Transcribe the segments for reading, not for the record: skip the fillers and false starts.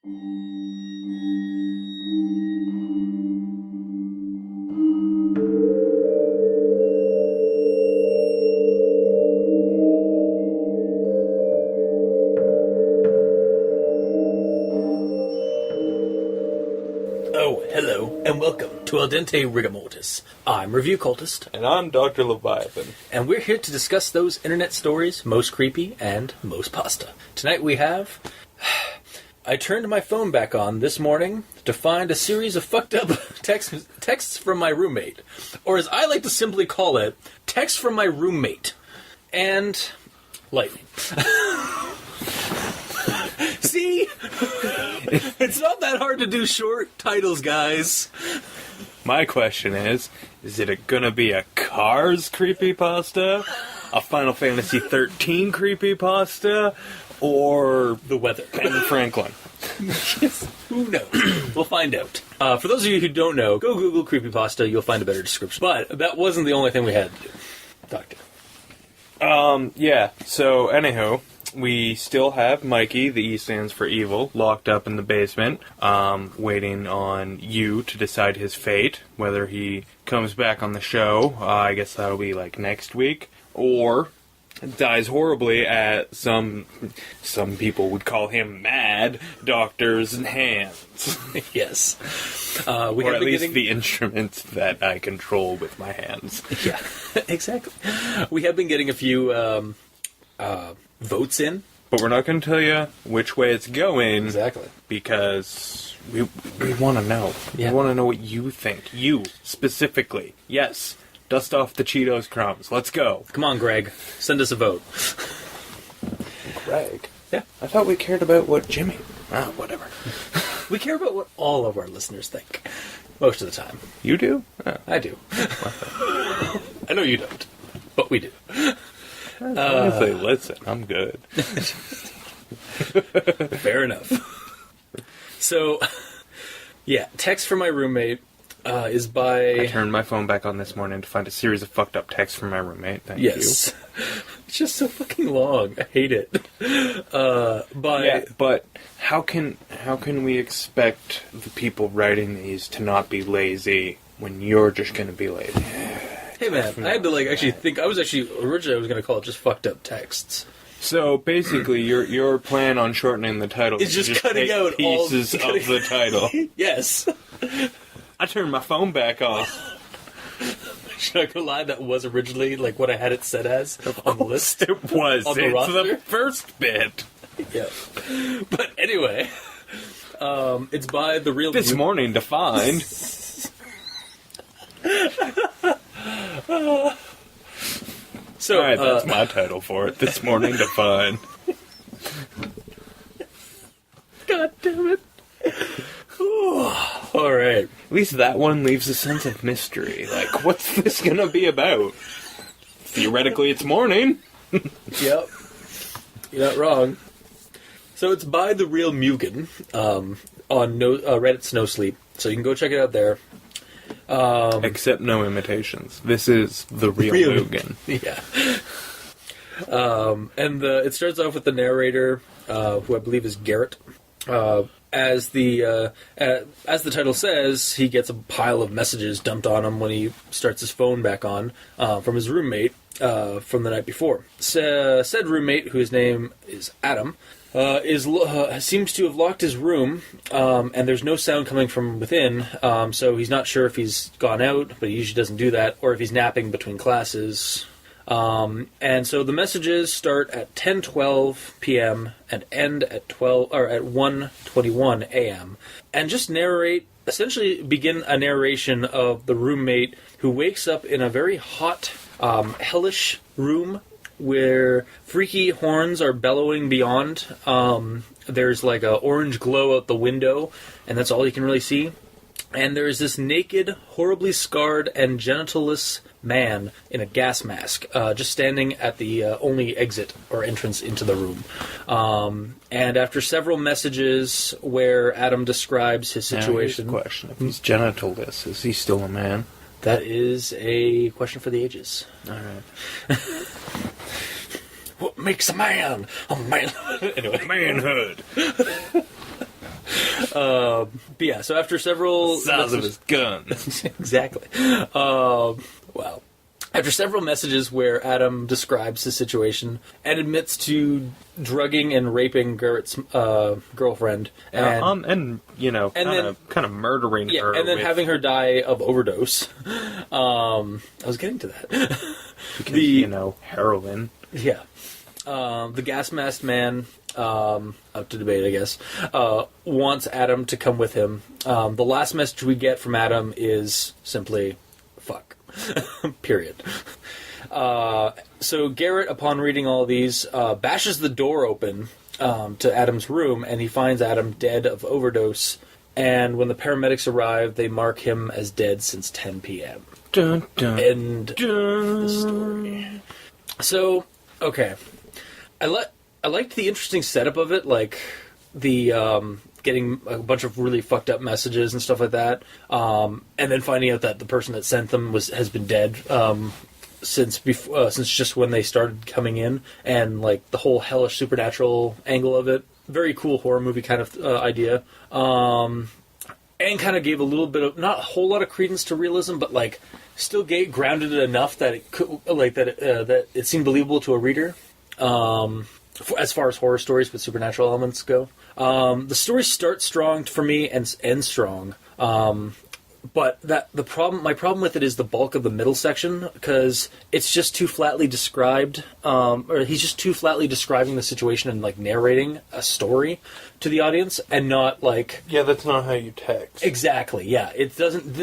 Oh, hello, and welcome to Dente Rigamortis. I'm Review Cultist. And I'm Dr. Leviathan. And we're here to discuss those internet stories most creepy and most pasta. Tonight we have... I turned my phone back on this morning to find a series of fucked up texts from my roommate. Or as I like to simply call it, texts from my roommate. And... lightning. See? It's not that hard to do short titles, guys. My question is it gonna be a Cars creepypasta? A Final Fantasy 13 creepypasta? Or the weather? Ben Franklin? Yes. Who knows? We'll find out. For those of you who don't know, go Google creepypasta, you'll find a better description. But that wasn't the only thing we had to do. Doctor. Yeah, so anyhow, we still have Mik.E, the E stands for evil, locked up in the basement, waiting on you to decide his fate, whether he comes back on the show, I guess that'll be like next week, or dies horribly at some people would call him mad, doctor's hands. Yes. Or at least the instruments that I control with my hands. Yeah, exactly. We have been getting a few votes in. But we're not going to tell you which way it's going. Exactly. Because we want to know. Yeah. We want to know what you think. You, specifically. Yes. Dust off the Cheetos crumbs. Let's go. Come on, Greg. Send us a vote. Greg? Yeah. I thought we cared about what Jimmy... whatever. We care about what all of our listeners think. Most of the time. You do? Oh. I do. I know you don't. But we do. As long as they listen, I'm good. Fair enough. So, yeah, text from my roommate is by... I turned my phone back on this morning to find a series of fucked up texts from my roommate. Thank you. Yes. It's just so fucking long. I hate it. Yeah, but how can we expect the people writing these to not be lazy when you're just going to be lazy? Hey man, I had to actually think. Originally I was going to call it just fucked up texts. So basically, your plan on shortening the title is just cutting out pieces of the title. Yes. I turned my phone back on. Should I go lie? That was originally what I had it set as on the list. It was. On the it's roster? the first bit. Yeah. But anyway, it's by the real. This morning to find. So, alright, that's my title for it. This morning to find. God damn it. Alright. At least that one leaves a sense of mystery. What's this gonna be about? Theoretically, it's morning. Yep. You're not wrong. So it's by the real Mugen on Reddit's NoSleep. So you can go check it out there. Except no imitations. This is the real Mugen. Yeah. And it starts off with the narrator, who I believe is Garrett. As the title says, he gets a pile of messages dumped on him when he starts his phone back on from his roommate from the night before. Said roommate, whose name is Adam, seems to have locked his room, and there's no sound coming from within, so he's not sure if he's gone out, but he usually doesn't do that, or if he's napping between classes. And so the messages start at 10:12 p.m. and end at 1:21 a.m. and just essentially begin a narration of the roommate who wakes up in a very hot, hellish room where freaky horns are bellowing beyond. There's a orange glow out the window, and that's all you can really see. And there's this naked, horribly scarred, and genitalless man in a gas mask, just standing at the only exit or entrance into the room. And after several messages where Adam describes his situation... Now here's a question. If he's genitalless, is he still a man? That is a question for the ages. Alright. What makes a man? A man. Anyway. Manhood. But yeah, so after several... Size of his gun. Exactly. Wow. After several messages where Adam describes his situation and admits to drugging and raping Garrett's girlfriend, and you know, kind of murdering her, and then having her die of overdose. I was getting to that. Because, you know, heroin. Yeah. The gas masked man, up to debate, I guess, wants Adam to come with him. The last message we get from Adam is simply, fuck. Period. So Garrett, upon reading all these, bashes the door open to Adam's room, and he finds Adam dead of overdose. And when the paramedics arrive, they mark him as dead since 10 p.m. Dun, dun, End dun. the story. So, okay. I liked the interesting setup of it, like the getting a bunch of really fucked up messages and stuff like that, and then finding out that the person that sent them has been dead since just when they started coming in, and like the whole hellish supernatural angle of it. Very cool horror movie kind of idea, and kind of gave a little bit of, not a whole lot of credence to realism, but like still grounded it enough that it could, that it seemed believable to a reader. As far as horror stories with supernatural elements go, the story starts strong for me and ends strong. But my problem with it is the bulk of the middle section, because it's just too flatly described, or he's just too flatly describing the situation and like narrating a story to the audience, and not like... Yeah, that's not how you text. Exactly, yeah. It doesn't...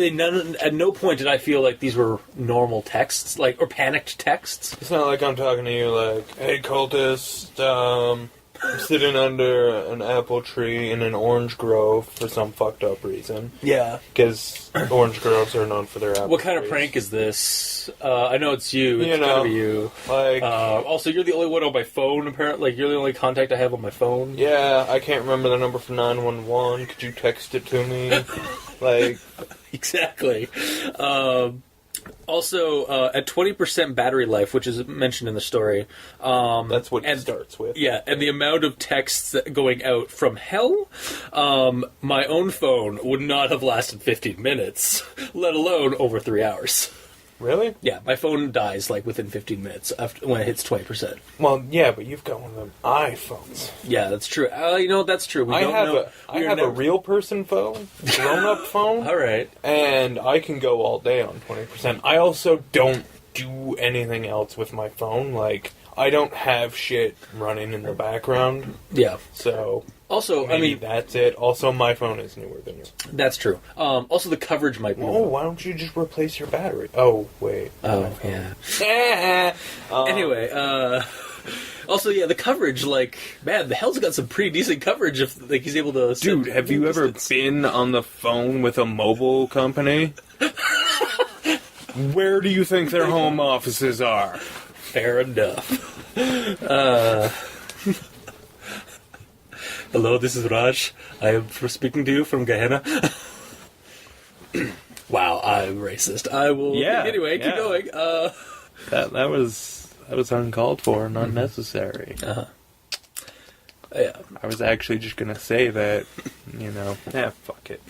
at no point did I feel like these were normal texts, like, or panicked texts. It's not like I'm talking to you like, hey, cultist, I'm sitting under an apple tree in an orange grove for some fucked up reason. Yeah. Because orange groves are known for their apple What kind of trees. prank is this? I know it's you. It's gotta be you. Like, also, you're the only one on my phone, apparently. Like, you're the only contact I have on my phone. yeah, I can't remember the number for 911. Could you text it to me? Like... Exactly. Also, at 20% battery life, which is mentioned in the story... that's what it starts with. Yeah, and the amount of texts going out from hell, my own phone would not have lasted 15 minutes, let alone over 3 hours. Really? Yeah, my phone dies like within 15 minutes when it hits 20%. Well, yeah, but you've got one of them iPhones. Yeah, that's true. That's true. I have a real person phone, grown-up phone. All right. And I can go all day on 20%. I also don't do anything else with my phone. Like, I don't have shit running in the background. Yeah. So... Also, maybe that's it. Also, my phone is newer than yours. That's true. Also, the coverage might be... Oh, why don't you just replace your battery? Oh, wait. Oh, yeah. Anyway, also, yeah, the coverage, like, man, the hell's got some pretty decent coverage if like he's able to... Dude, have you ever been on the phone with a mobile company? Where do you think their home offices are? Fair enough. Hello, this is Raj. I am speaking to you from Gehenna. Wow, I'm racist. I will... Yeah. Anyway, keep going. That was uncalled for and unnecessary. Yeah. I was actually just gonna say that, fuck it.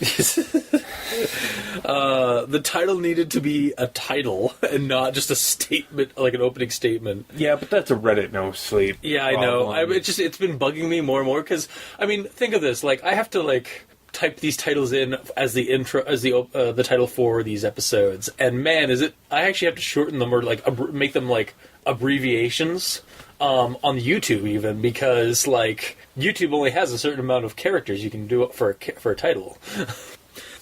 The title needed to be a title and not just a statement, like an opening statement. Yeah, but that's a Reddit NoSleep. Yeah, I know. It's been bugging me more and more because, I mean, think of this. Like, I have to like type these titles in as the intro, as the title for these episodes, and man, I actually have to shorten them or like make them like abbreviations. On YouTube even, because like YouTube only has a certain amount of characters you can do it for a title.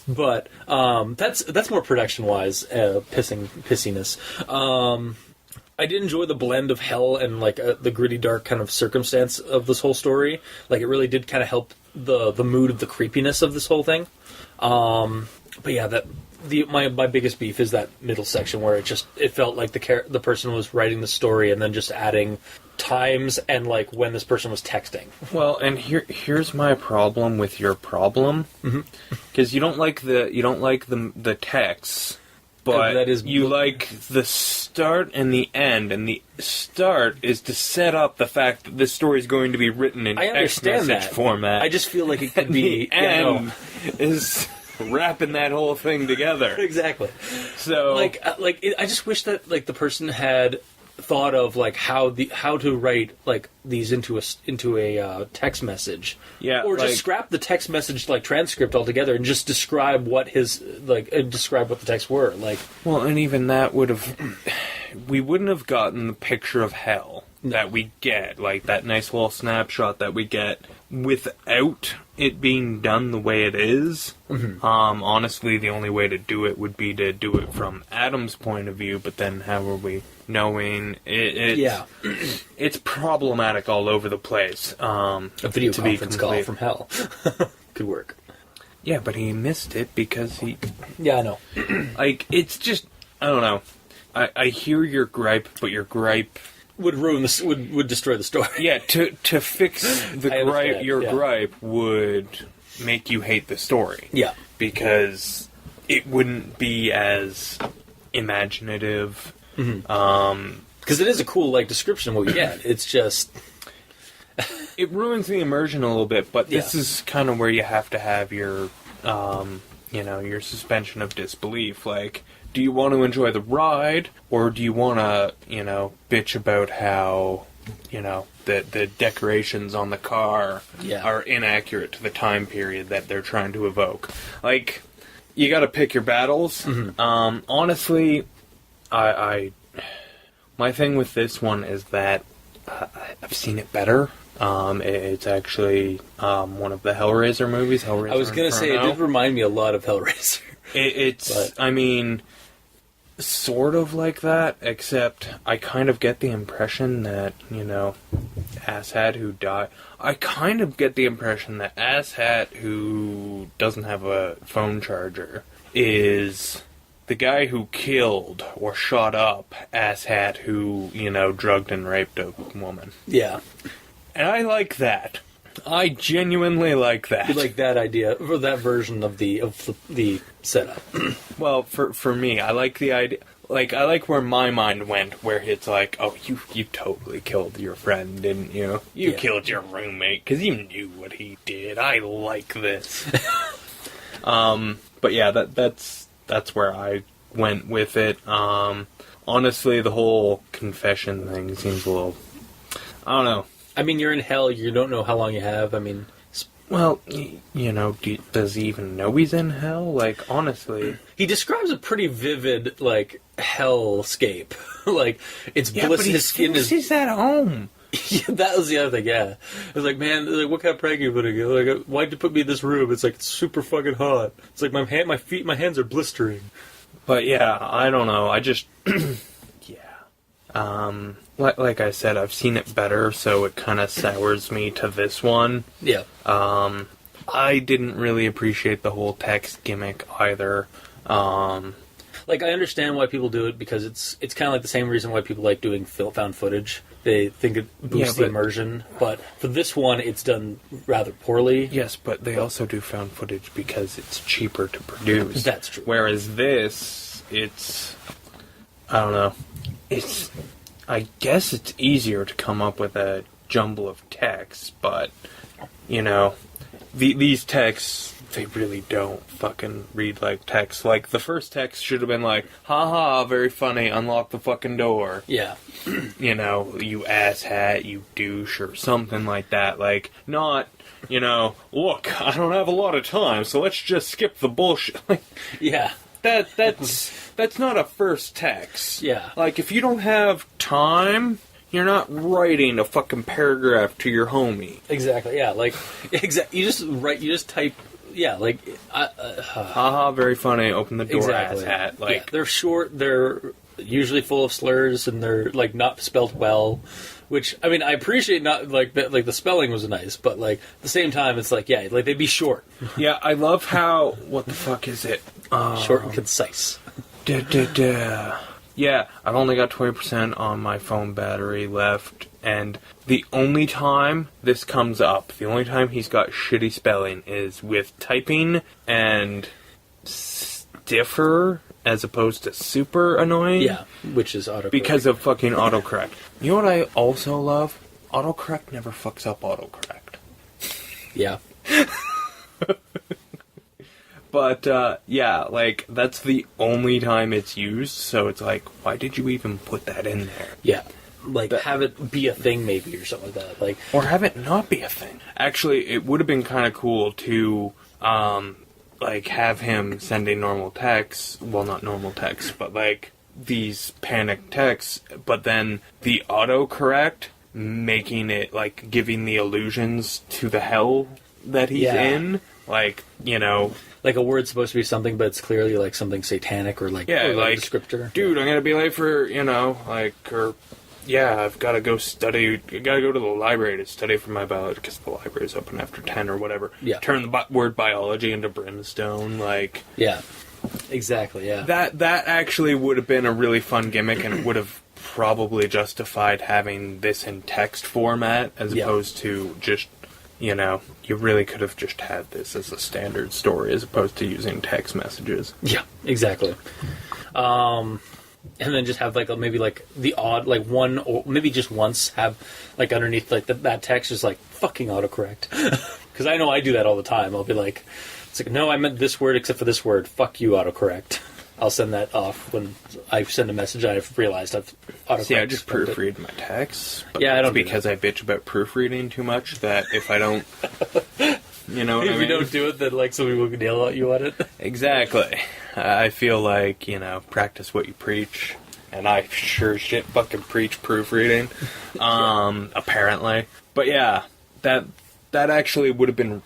But that's more production wise pissiness. I did enjoy the blend of hell and like the gritty dark kind of circumstance of this whole story. Like it really did kind of help the mood of the creepiness of this whole thing. But yeah, my biggest beef is that middle section where it felt like the person was writing the story and then just adding times and like when this person was texting. Well, and here's my problem with your problem, because you don't like the texts, but that is you like the start and the end, and the start is to set up the fact that this story is going to be written in I understand text-message that format. I just feel like it could be the end is wrapping that whole thing together. Exactly. So, I just wish that like the person had thought of like how to write like these into a text message. Yeah, or just like, scrap the text message like transcript altogether and just describe what describe what the texts were like. well, and even that would have, we wouldn't have gotten the picture of hell that we get, like that nice little snapshot that we get without it being done the way it is. Mm-hmm. Honestly, the only way to do it would be to do it from Adam's point of view, but then how are we knowing it's problematic all over the place. A video conference call from hell could work. Yeah, but he missed it because he... Yeah, I know. Like, it's just... I don't know. I hear your gripe, but your gripe... would ruin this. Would destroy the story. Yeah, to fix the gripe, your gripe would make you hate the story. Yeah, because it wouldn't be as imaginative. because it is a cool like description of what we get. It's just it ruins the immersion a little bit. But this is kind of where you have to have your, your suspension of disbelief. Like, do you want to enjoy the ride, or do you want to, bitch about how, the decorations on the car are inaccurate to the time period that they're trying to evoke? Like, you got to pick your battles. Honestly, my thing with this one is that I've seen it better. It's actually one of the Hellraiser movies. Hellraiser I was going to say, it did remind me a lot of Hellraiser. I mean, sort of like that, except I kind of get the impression that, Asshat who died... I kind of get the impression that Asshat, who doesn't have a phone charger, is the guy who killed or shot up Asshat, who, drugged and raped a woman. Yeah. And I like that. I genuinely like that. You like that idea, or that version of the setup. Well, for me, I like the idea. Like, I like where my mind went, where it's like, oh, you totally killed your friend, didn't you? You killed your roommate, because you knew what he did. I like this. But yeah, that's where I went with it. Honestly, the whole confession thing seems a little... I don't know. I mean, you're in hell, you don't know how long you have, I mean... Well, does he even know he's in hell? Like, honestly... He describes a pretty vivid, like, hellscape. Like, it's bliss, but his skin is... he's at home. Yeah, that was the other thing, yeah. It was like, man, like, what kind of prank are you putting in? Like, why'd you put me in this room? It's like, it's super fucking hot. It's like, my hands are blistering. But yeah, I don't know, I just... Like I said, I've seen it better, so it kind of sours me to this one. Yeah. I didn't really appreciate the whole text gimmick either. Like, I understand why people do it, because it's kind of like the same reason why people like doing found footage. They think it boosts the immersion. But for this one, it's done rather poorly. Yes, but they also do found footage because it's cheaper to produce. That's true. Whereas this, it's... I don't know. I guess it's easier to come up with a jumble of texts, but, these texts, they really don't fucking read like text. Like, the first text should have been like, haha, very funny, unlock the fucking door. Yeah. You asshat, you douche, or something like that. Like, not, look, I don't have a lot of time, so let's just skip the bullshit. Like, yeah. That's not a first text. Yeah. Like, if you don't have time, you're not writing a fucking paragraph to your homie. Exactly, yeah. Like, you just type, yeah, like... Haha, very funny, open the door, asshat. Like, yeah, they're short, they're usually full of slurs, and they're, like, not spelled well. Which, I mean, I appreciate not, like the spelling was nice, but, like, at the same time, it's like, yeah, like, they'd be short. Yeah, I love how, what the fuck is it? Short and concise. Yeah, I've only got 20% on my phone battery left, and the only time this comes up, the only time he's got shitty spelling is with typing and stiffer as opposed to super annoying. Yeah, which is autocorrect. Because of fucking autocorrect. You know what I also love? Autocorrect never fucks up autocorrect. Yeah. But, yeah, like, that's the only time it's used, so it's like, why did you even put that in there? Yeah. Like, have it be a thing, maybe, or something like that. Like, or have it not be a thing. Actually, it would have been kind of cool to, like, have him sending normal texts. Well, not normal texts, but, like, these panic texts, but then the autocorrect making it, like, giving the allusions to the hell that he's in. Like, you know... Like a word's supposed to be something, but it's clearly, like, something satanic or, like, yeah, or like a descriptor. Dude, I'm gonna be late for, you know, like, or... Yeah, I've got to go study. I got to go to the library to study for my biology because the library's open after 10 or whatever. Yeah. Turn the word biology into brimstone, like. Yeah. Exactly. Yeah. That actually would have been a really fun gimmick, and it would have probably justified having this in text format as opposed to just, you know, you really could have just had this as a standard story as opposed to using text messages. Yeah. Exactly. And then just have, like, maybe, like, the odd, like, one, or maybe just once have, like, underneath, like, that text is, like, fucking autocorrect. Because I know I do that all the time. I'll be like, it's like, no, I meant this word except for this word. Fuck you, autocorrect. I'll send that off when I send a message I've realized I've autocorrected. See, I just proofread my texts. But yeah, I don't because I bitch about proofreading too much that if I don't... You know what I mean? If you don't do it, then, like, some people can yell at you on it. Exactly. I feel like, you know, practice what you preach. And I sure as shit fucking preach proofreading. Apparently. But yeah, that actually would have been...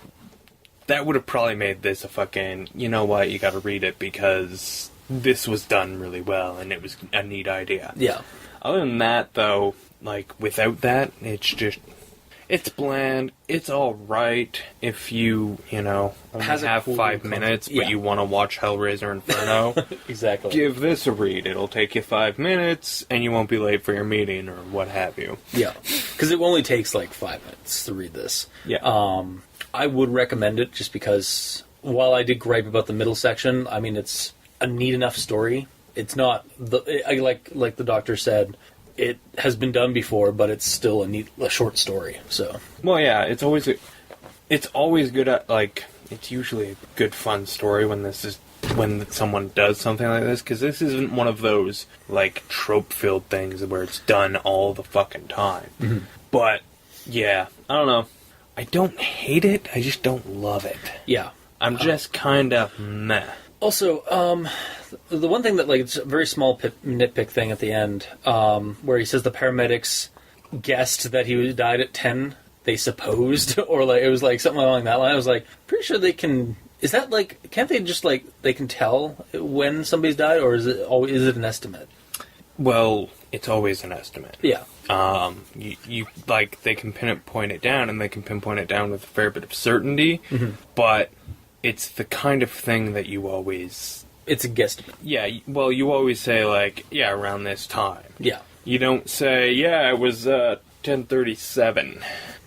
That would have probably made this a fucking... You know what, you gotta read it because this was done really well and it was a neat idea. Yeah. Other than that, though, like, without that, it's just... It's bland. It's alright if you know, only have cool 5 minutes, but you want to watch Hellraiser Inferno. Exactly. Give this a read. It'll take you 5 minutes, and you won't be late for your meeting, or what have you. Yeah. Because it only takes, like, 5 minutes to read this. Yeah. I would recommend it just because, while I did gripe about the middle section, I mean, it's a neat enough story. It's not, like the doctor said... It has been done before, but it's still a short story. So, well, yeah, it's always good at, like, it's usually a good fun story when someone does something like this, because this isn't one of those, like, trope-filled things where it's done all the fucking time. Mm-hmm. But yeah, I don't know. I don't hate it. I just don't love it. Yeah, I'm just kind of meh. Also, the one thing that, like, it's a very small nitpick thing at the end, where he says the paramedics guessed that he died at 10, they supposed, or, like, it was, like, something along that line. I was, like, pretty sure they can... Is that, like... Can't they just, like... They can tell when somebody's died, or is it an estimate? Well, it's always an estimate. Yeah. You like, they can pinpoint it down, and they can pinpoint it down with a fair bit of certainty, but... It's the kind of thing that you always... It's a guesstimate. Yeah, well, you always say, like, yeah, around this time. Yeah. You don't say, yeah, it was 10:37.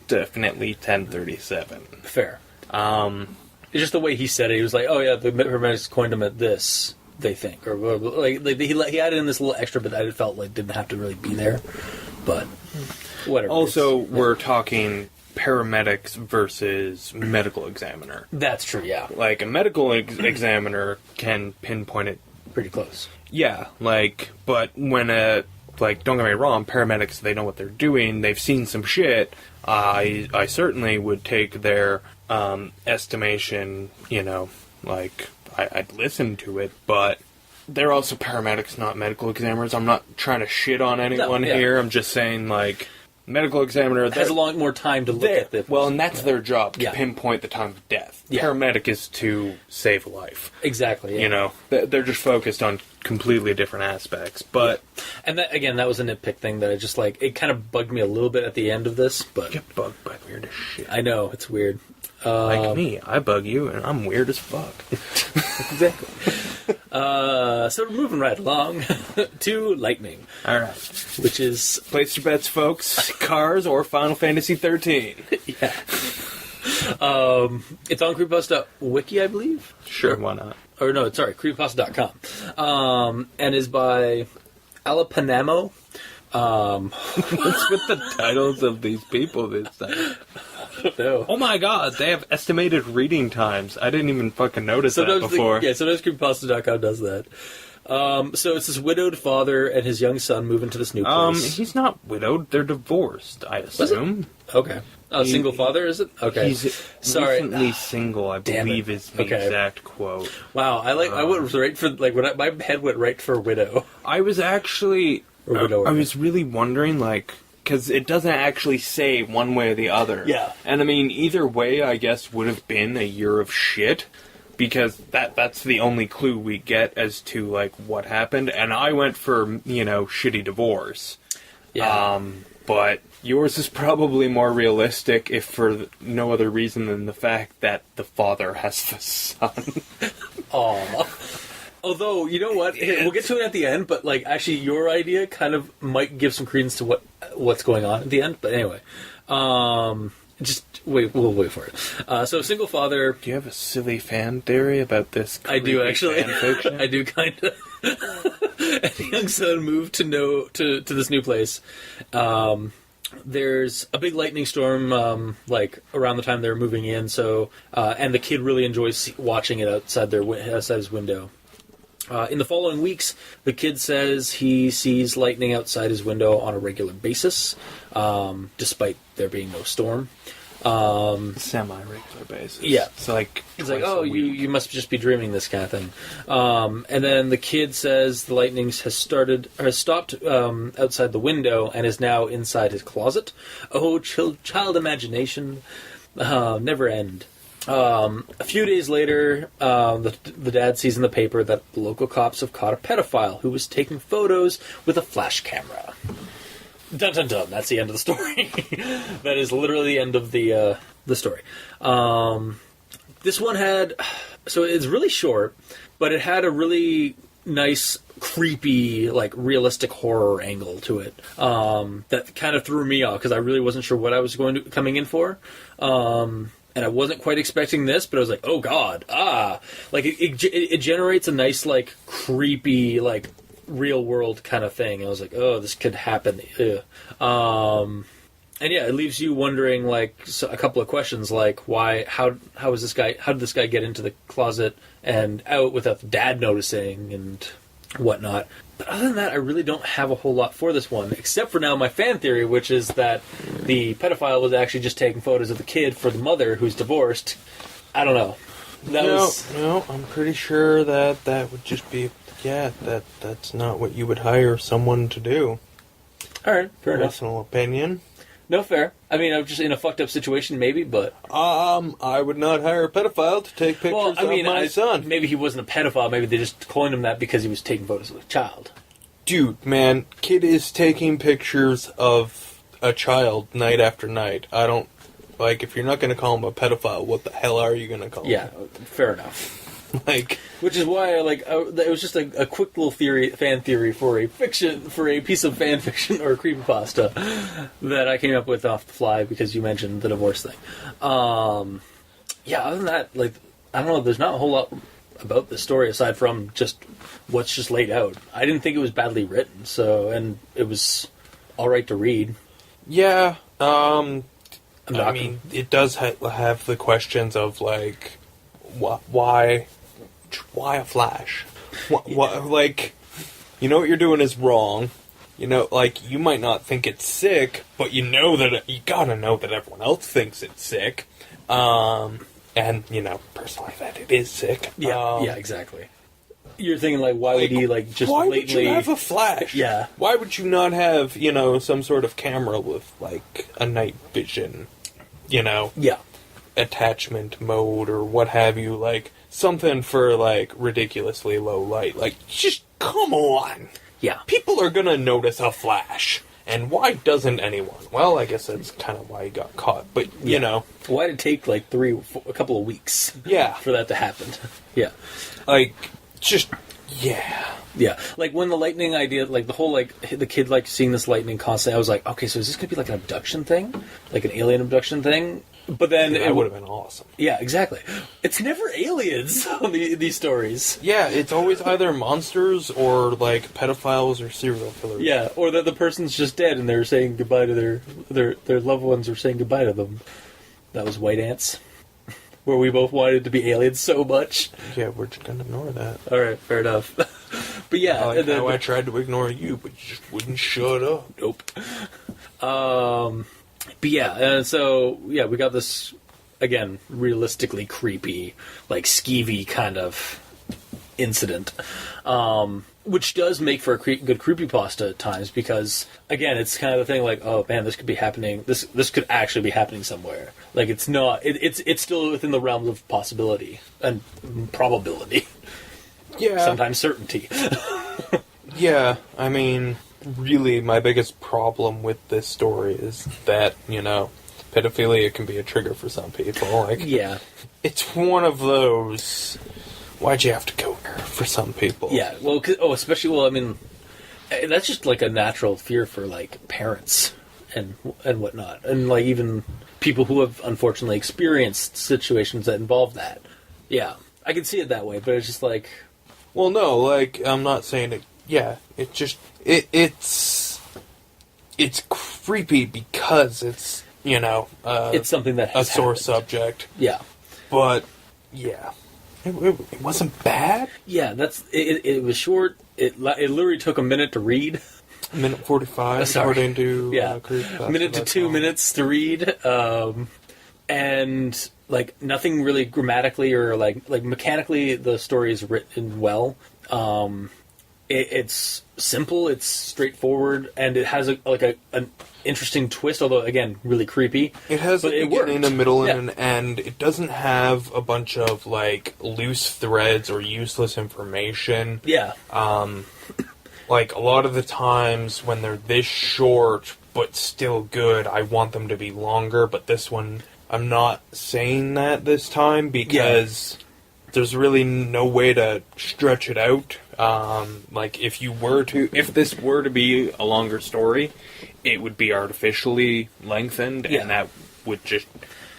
Definitely 10:37. Fair. It's just the way he said it. He was like, oh, yeah, the paramedics coined him at this, they think. Or, like he added in this little extra bit that I felt like didn't have to really be there. But, whatever. Also, we're talking... paramedics versus medical examiner. That's true, yeah. Like, a medical examiner can pinpoint it pretty close. Yeah, like, but when like, don't get me wrong, paramedics, they know what they're doing, they've seen some shit. I certainly would take their estimation, you know, like, I'd listen to it, but they're also paramedics, not medical examiners. I'm not trying to shit on anyone here. I'm just saying, like, medical examiner has a lot more time to look at this. Well, and that's their job, to pinpoint the time of death. Yeah. Paramedic is to save a life. Exactly, yeah. You know, they're just focused on completely different aspects. But and that, again, that was a nitpick thing that I just, like, it kind of bugged me a little bit at the end of this, but... You get bugged by weird as shit. I know, it's weird. Like me, I bug you, and I'm weird as fuck. Exactly. So we're moving right along to Lightning. All right. Which is... Place your bets, folks. Cars or Final Fantasy 13. Yeah. It's on creepypasta.wiki, I believe. Sure, why not? Or no, sorry, creepypasta.com. And is by Alapanamo. What's with the titles of these people this time? No. Oh my god, they have estimated reading times. I didn't even fucking notice that before. Sometimes creepypasta.com does that. So it's this widowed father and his young son move into this new place. He's not widowed. They're divorced, I assume. Okay. Single father, is it? Okay. He's recently single, I Damn believe it. is the exact quote. Wow, I went right for, my head went right for widow. I was actually... Or widower. I was really wondering, because it doesn't actually say one way or the other. Yeah. And I mean, either way, I guess, would have been a year of shit, because that's the only clue we get as to, what happened. And I went for, shitty divorce. Yeah. But yours is probably more realistic, if for no other reason than the fact that the father has the son. Aww. Although, you know what? We'll get to it at the end, but, actually, your idea kind of might give some credence to what's going on at the end. But anyway, just wait. We'll wait for it. So, single father. Do you have a silly fan theory about this? I do, actually. Fan fiction? I do, kind of. And the young son moved to this new place. There's a big lightning storm, around the time they're moving in. So, and the kid really enjoys watching it outside his window. In the following weeks, the kid says he sees lightning outside his window on a regular basis, despite there being no storm. Semi-regular basis. Yeah. It's like He's like, oh, you must just be dreaming, this kind of thing. And then the kid says the lightning has stopped outside the window and is now inside his closet. Oh, child imagination, never end. A few days later, the dad sees in the paper that the local cops have caught a pedophile who was taking photos with a flash camera. Dun dun dun. That's the end of the story. That is literally the end of the story. This one so it's really short, but it had a really nice, creepy, realistic horror angle to it. That kind of threw me off because I really wasn't sure what I was coming in for. And I wasn't quite expecting this, but I was like, oh god, it generates a nice, creepy, real world kind of thing. I was like, oh, this could happen. And yeah, it leaves you wondering, a couple of questions, how did this guy get into the closet and out without the dad noticing and whatnot. But other than that, I really don't have a whole lot for this one, except for now my fan theory, which is that the pedophile was actually just taking photos of the kid for the mother who's divorced. I don't know. No, I'm pretty sure that would just be, that's not what you would hire someone to do. Alright, fair enough. Personal opinion. No, fair. I mean, I'm just in a fucked up situation, maybe, but... I would not hire a pedophile to take pictures of my son. Maybe he wasn't a pedophile. Maybe they just coined him that because he was taking photos of a child. Dude, man, kid is taking pictures of a child night after night. I don't... if you're not going to call him a pedophile, what the hell are you going to call him? Yeah, fair enough. Which is why it was just a quick little fan theory for a piece of fan fiction or creepypasta that I came up with off the fly because you mentioned the divorce thing. Other than that, I don't know, there's not a whole lot about the story aside from just what's just laid out. I didn't think it was badly written, and it was alright to read. Yeah, it does have the questions of, why a flash? What, you know what you're doing is wrong. You know, you might not think it's sick, but you gotta know that everyone else thinks it's sick. And, personally, that it is sick. Yeah, exactly. You're thinking, why would he, just why blatantly... would you have a flash? Yeah. Why would you not have, some sort of camera with, a night vision, Yeah. attachment mode or what have you, something for, ridiculously low light. Just come on! Yeah. People are gonna notice a flash. And why doesn't anyone? Well, I guess that's kind of why he got caught. But, Why did it take, a couple of weeks for that to happen? Yeah. Yeah. When the lightning idea, the whole, the kid, seeing this lightning constantly, I was like, okay, so is this going to be, an abduction thing? An alien abduction thing? But then That would have been awesome. Yeah, exactly. It's never aliens on these stories. Yeah, it's always either monsters or like pedophiles or serial killers. Yeah, or that the person's just dead and they're saying goodbye to their loved ones are saying goodbye to them. That was White Ants, where we both wanted to be aliens so much. Yeah, we're just gonna ignore that. All right, fair enough. But yeah, I like how I tried to ignore you, but you just wouldn't shut up. Nope. But yeah, so yeah, we got this again realistically creepy, like skeevy kind of incident, which does make for a good creepypasta at times because again, it's kind of the thing like, oh man, this could be happening. This could actually be happening somewhere. Like it's not. It's still within the realms of possibility and probability. Yeah. Sometimes certainty. Yeah, I mean, really, my biggest problem with this story is that, pedophilia can be a trigger for some people. Like, Yeah. it's one of those, why'd you have to go there for some people? Yeah. Well, especially, I mean, that's just like a natural fear for like parents and whatnot, and like even people who have unfortunately experienced situations that involve that. Yeah, I can see it that way, but it's just like, Well, no, like, I'm not saying it, yeah, it just, it's creepy because it's, it's something that a has sore happened. subject. Yeah. But, yeah, it wasn't bad. Yeah, that's it. It was short. It literally took a minute to read. A minute 45, Sorry. according to Yeah, CreepsMcPasta. minute to 2 minutes to read, and like nothing really grammatically or like mechanically. The story is written well. It's simple. It's straightforward, and it has an interesting twist. Although again, really creepy. It has a But it beginning, worked. a middle, Yeah. and an end. It doesn't have a bunch of, like, loose threads or useless information. Yeah. Like, a lot of the times when they're this short, but still good, I want them to be longer, but this one, I'm not saying that this time, because there's really no way to stretch it out. Like, if this were to be a longer story, it would be artificially lengthened, Yeah. and that would just...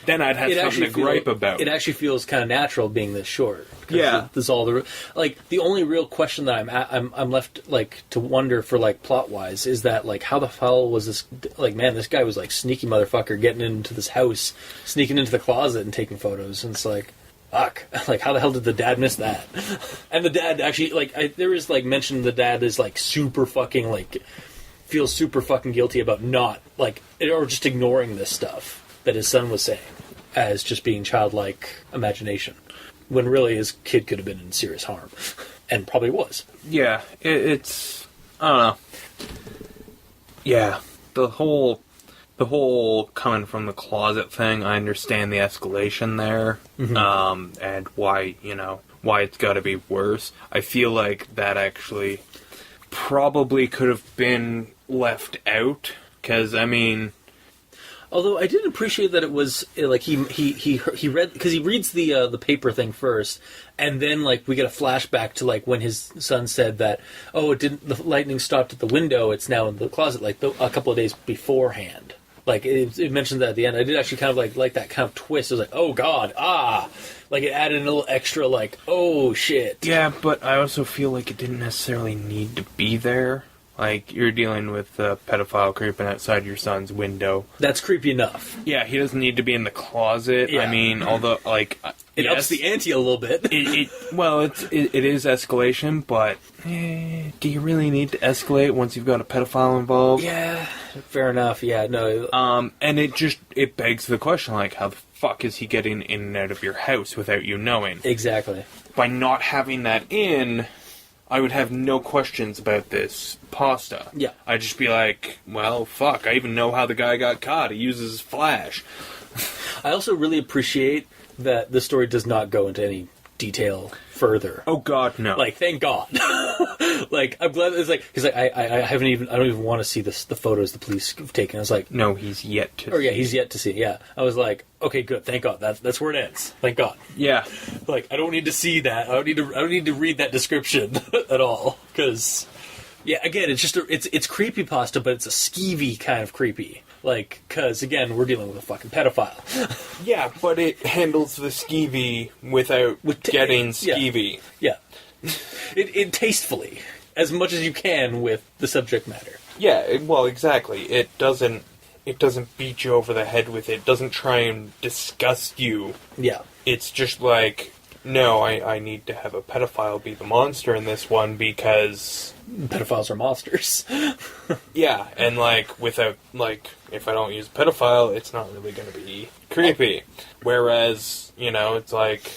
Then I'd have something to gripe about. It actually feels kind of natural being this short. 'Cause Yeah. there's all the only real question that I'm left like to wonder for like plot wise is that like how the hell was this like man this guy was like sneaky motherfucker getting into this house, sneaking into the closet and taking photos, and it's like fuck, like how the hell did the dad miss that? And the dad actually there is like mention the dad is like super fucking like feels super fucking guilty about not like or just ignoring this stuff that his son was saying as just being childlike imagination, when really his kid could have been in serious harm, and probably was. Yeah, it's... I don't know. Yeah, the whole coming from the closet thing, I understand the escalation there, and why it's gotta be worse. I feel like that actually probably could have been left out, because, I mean... Although I did appreciate that it was like he read, because he reads the paper thing first, and then like we get a flashback to like when his son said that the lightning stopped at the window, it's now in the closet, like a couple of days beforehand. Like it mentioned that at the end. I did actually kind of like that kind of twist. It was like, oh god, like it added a little extra like, oh shit. Yeah, but I also feel like it didn't necessarily need to be there. Like, you're dealing with a pedophile creeping outside your son's window. That's creepy enough. Yeah, he doesn't need to be in the closet. Yeah. I mean, although, like... It ups the ante a little bit. It is escalation, but do you really need to escalate once you've got a pedophile involved? Yeah, fair enough. Yeah, no. And it begs the question, like, how the fuck is he getting in and out of your house without you knowing? Exactly. By not having that in... I would have no questions about this pasta. Yeah. I'd just be like, well, fuck, I even know how the guy got caught. He uses flash. I also really appreciate that the story does not go into any detail further. Oh god, no. Like, thank God. Like, I'm glad it's like, because I don't even want to see the photos the police have taken. I was like, no, he's yet to. Or yeah, he's yet to see. Yeah, I was like, okay, good, thank God. That's where it ends. Thank God. Yeah. Like, I don't need to see that. I don't need to read that description at all. Because, yeah, again, it's just it's creepypasta, but it's a skeevy kind of creepy. Like, because, again, we're dealing with a fucking pedophile. Yeah, but it handles the skeevy without getting skeevy. Yeah. It tastefully, as much as you can with the subject matter. Yeah, well, exactly. It doesn't beat you over the head with it. It doesn't try and disgust you. Yeah. It's just like, no, I need to have a pedophile be the monster in this one because... Pedophiles are monsters. Yeah, and like, without, like, if I don't use pedophile, it's not really going to be creepy. Whereas, you know, it's like,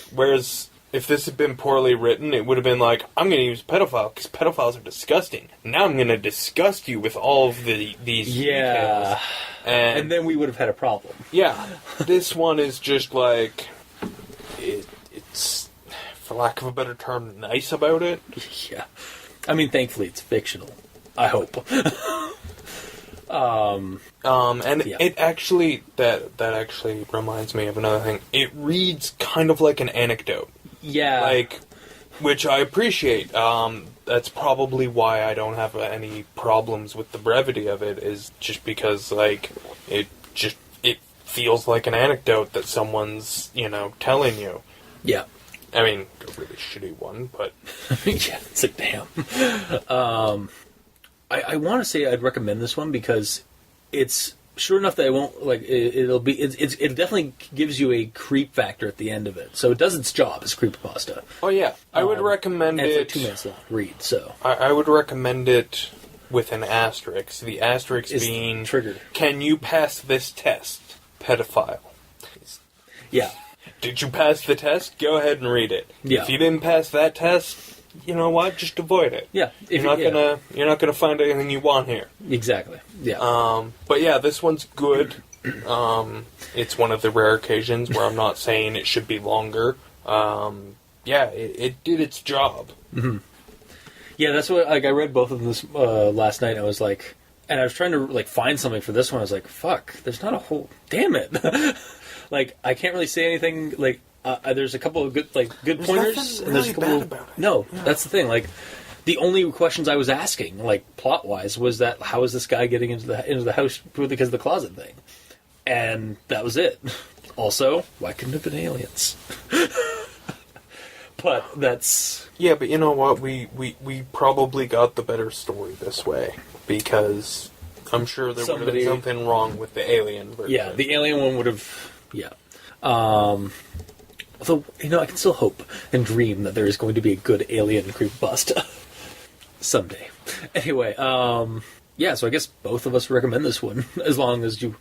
if this had been poorly written, it would have been like, I'm going to use pedophile because pedophiles are disgusting. Now I'm going to disgust you with all of these details. And then we would have had a problem. Yeah. This one is just like, it's, for lack of a better term, nice about it. Yeah. I mean, thankfully it's fictional. I hope. It actually, that actually reminds me of another thing. It reads kind of like an anecdote. Yeah. Like, which I appreciate. That's probably why I don't have any problems with the brevity of it, is just because, like, it feels like an anecdote that someone's, you know, telling you. Yeah. I mean, a really shitty one, but... Yeah, it's like, damn. I want to say I'd recommend this one because it's... Sure enough that I won't, like, it definitely gives you a creep factor at the end of it. So it does its job as creepypasta. Oh, yeah. I would recommend and it... it's like 2 minutes long to read, so... I would recommend it with an asterisk. The asterisk Is being... triggered. Can you pass this test? Pedophile. Yeah. Did you pass the test? Go ahead and read it. Yeah. If you didn't pass that test, you know what? Just avoid it. Yeah. You're not gonna find anything you want here. Exactly. Yeah. But yeah, this one's good. It's one of the rare occasions where I'm not saying it should be longer. Yeah, it did its job. Mm-hmm. Yeah, that's what, like, I read both of them this last night, and I was like, and I was trying to, like, find something for this one. I was like, fuck, there's not a whole, damn it. Like, I can't really say anything, like, there's a couple of good pointers. Nothing and there's a really couple bad about it. No, Yeah. That's the thing, like, the only questions I was asking, like, plot-wise, was that, how is this guy getting into the house because of the closet thing? And that was it. Also, why couldn't it have been aliens? But that's... Yeah, but you know what? We probably got the better story this way, because I'm sure there would have been something wrong with the alien version. Yeah, the alien one would have... Yeah. Although, you know, I can still hope and dream that there is going to be a good alien creepypasta. Someday. Anyway, yeah, so I guess both of us recommend this one, as long as you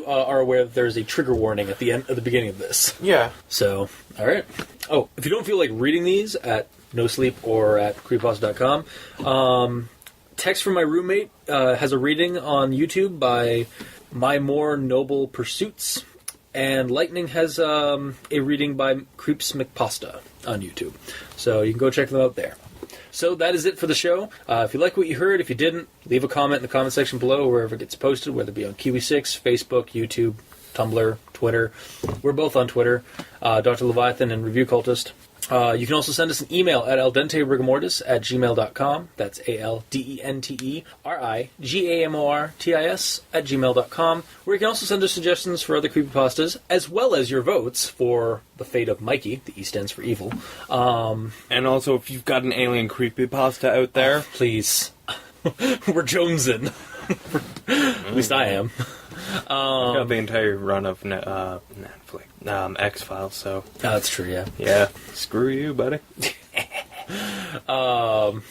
are aware that there's a trigger warning at the beginning of this. Yeah. So, all right. Oh, if you don't feel like reading these at NoSleep or at creepypasta.com, Text from My Roommate has a reading on YouTube by My More Noble Pursuits, and Lightning has a reading by CreepsMcPasta on YouTube. So you can go check them out there. So that is it for the show. If you like what you heard, if you didn't, leave a comment in the comment section below wherever it gets posted, whether it be on Kiwi6, Facebook, YouTube, Tumblr, Twitter. We're both on Twitter, Dr. Leviathan and Review Cultist. You can also send us an email at aldenterigamortis@gmail.com. That's aldenterigamortis@gmail.com. Where you can also send us suggestions for other creepypastas, as well as your votes for the fate of Mik.E. The E stands for evil. And also, if you've got an alien creepypasta out there, please. We're jonesing. At least I am. I got the entire run of Netflix, X-Files, so... Oh, that's true, yeah. Yeah, screw you, buddy. And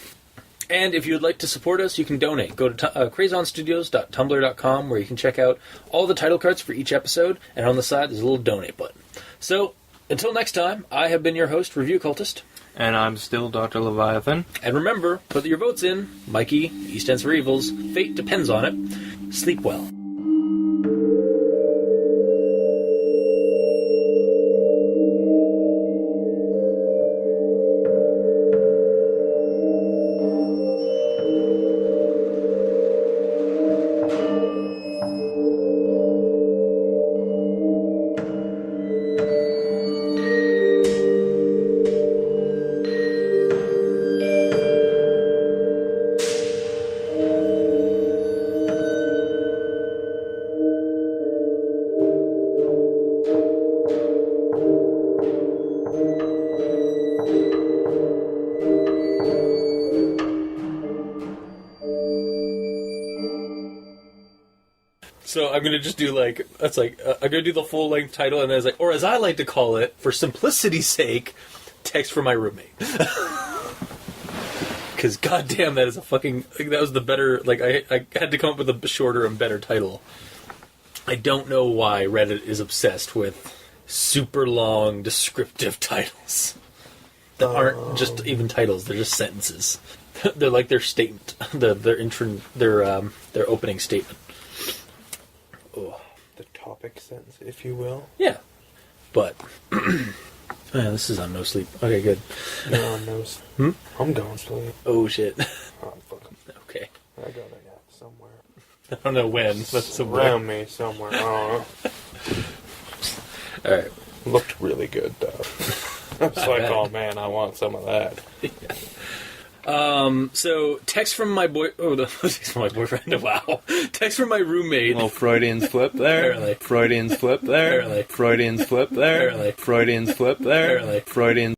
if you would like to support us, you can donate. Go to crazonstudios.tumblr.com, where you can check out all the title cards for each episode, and on the side there's a little donate button. So, until next time, I have been your host, Review Cultist. And I'm still Dr. Leviathan. And remember, put your votes in. Mik.E, E stands for evils. Fate depends on it. Sleep well. So I'm gonna just do like I'm gonna do the full length title, and as or as I like to call it, for simplicity's sake, text from my roommate. Because goddamn, that is that was the better. Like I had to come up with a shorter and better title. I don't know why Reddit is obsessed with super long descriptive titles that aren't just even titles; they're just sentences. They're like their statement, their opening statement. Oh. The topic sentence, if you will. Yeah, but this is on NoSleep. Okay, good. You're on NoSleep. I'm going to sleep. Oh shit. Oh, fuck. Okay. I got a nap somewhere. I don't know when, but somewhere. Around me somewhere. I don't know. All right. Looked really good though. I was like, oh man, I want some of that. So text from my text from my boyfriend. Wow. Text from my roommate. Little Freudian slip there. Apparently. Freudian slip there. Apparently. Freudian slip there. Apparently. Freudian slip there. Apparently. Freudian